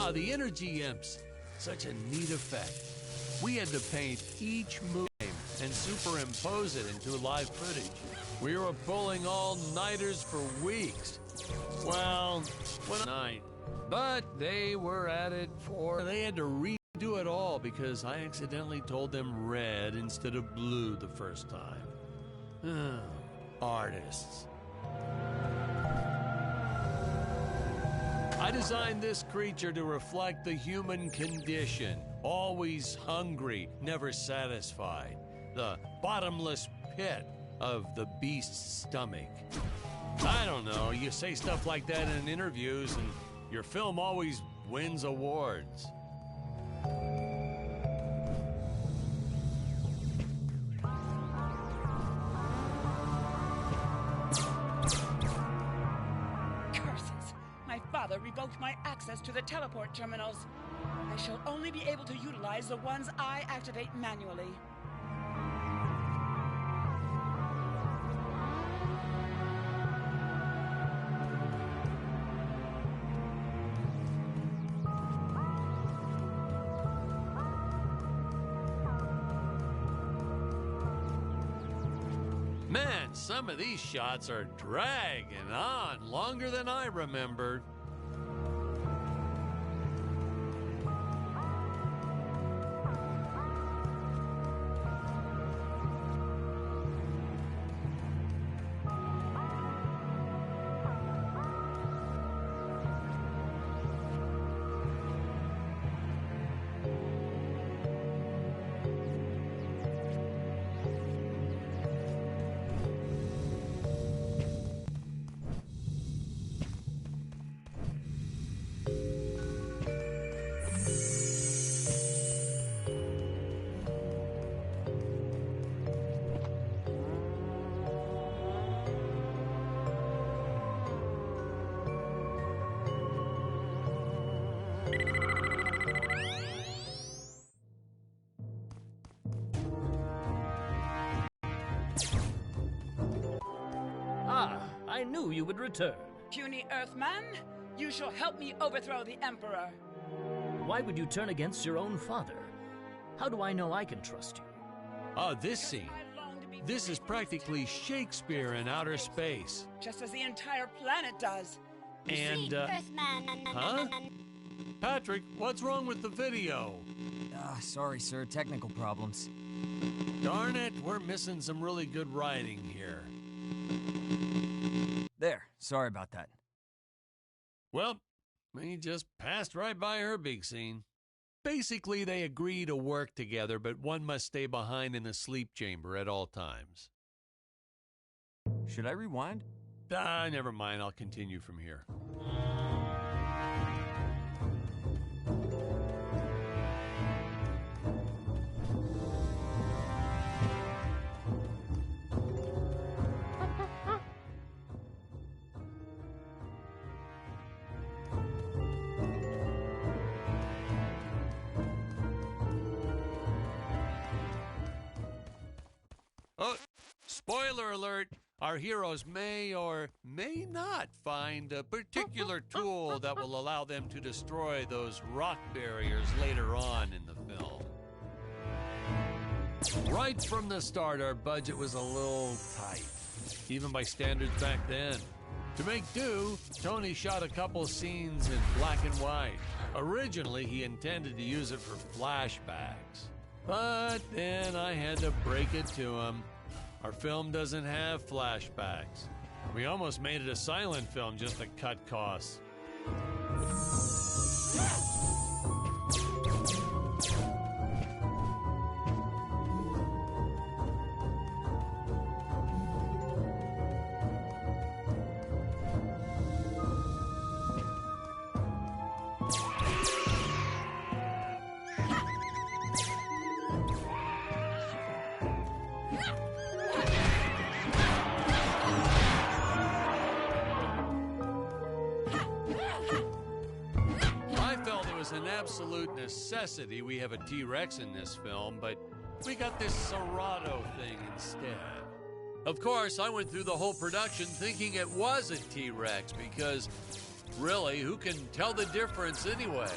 Ah, the energy imps. Such a neat effect. We had to paint each move and superimpose it into live footage. We were pulling all-nighters for weeks. Well, night. But they were at it for... They had to redo it all because I accidentally told them red instead of blue the first time. Artists. I designed this creature to reflect the human condition. Always hungry, never satisfied. The bottomless pit of the beast's stomach. I don't know, you say stuff like that in interviews and your film always wins awards. Curses! My father revoked my access to the teleport terminals. I shall only be able to utilize the ones I activate manually. Man, some of these shots are dragging on longer than I remembered. I knew you would return. Puny Earthman, you shall help me overthrow the Emperor. Why would you turn against your own father? How do I know I can trust you? Oh, this scene. This is practically Shakespeare in outer space. Just as the entire planet does. And, huh? Patrick, what's wrong with the video? Sorry, sir. Technical problems. Darn it, we're missing some really good writing here. There. Sorry about that. Well, we just passed right by her big scene. Basically, they agree to work together, but one must stay behind in the sleep chamber at all times. Should I rewind? Never mind. I'll continue from here. Oh, spoiler alert, our heroes may or may not find a particular tool that will allow them to destroy those rock barriers later on in the film. Right from the start, our budget was a little tight, even by standards back then. To make do, Tony shot a couple scenes in black and white. Originally, he intended to use it for flashbacks. But then I had to break it to him. Our film doesn't have flashbacks. We almost made it a silent film just to cut costs. An absolute necessity we have a T-Rex in this film, but we got this Serato thing instead. Of course, I went through the whole production thinking it was a T-Rex because, really, who can tell the difference anyway?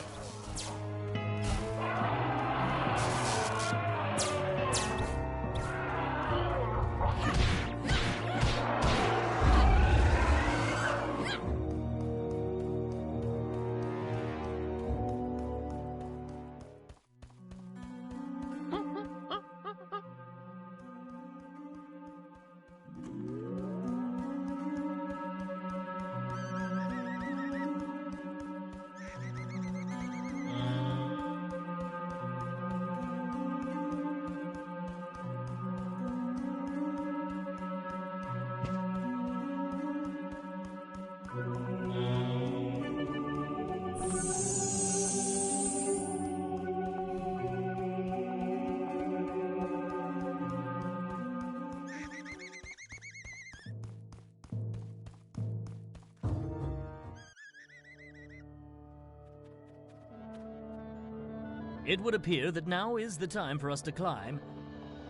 It would appear that now is the time for us to climb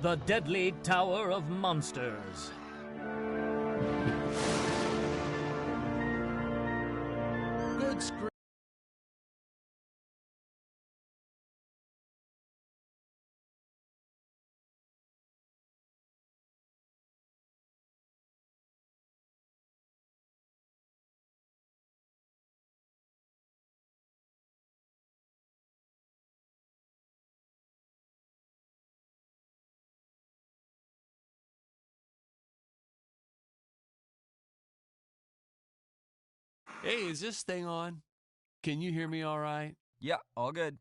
the deadly Tower of Monsters. Good screen. Hey, is this thing on? Can you hear me all right? Yeah, all good.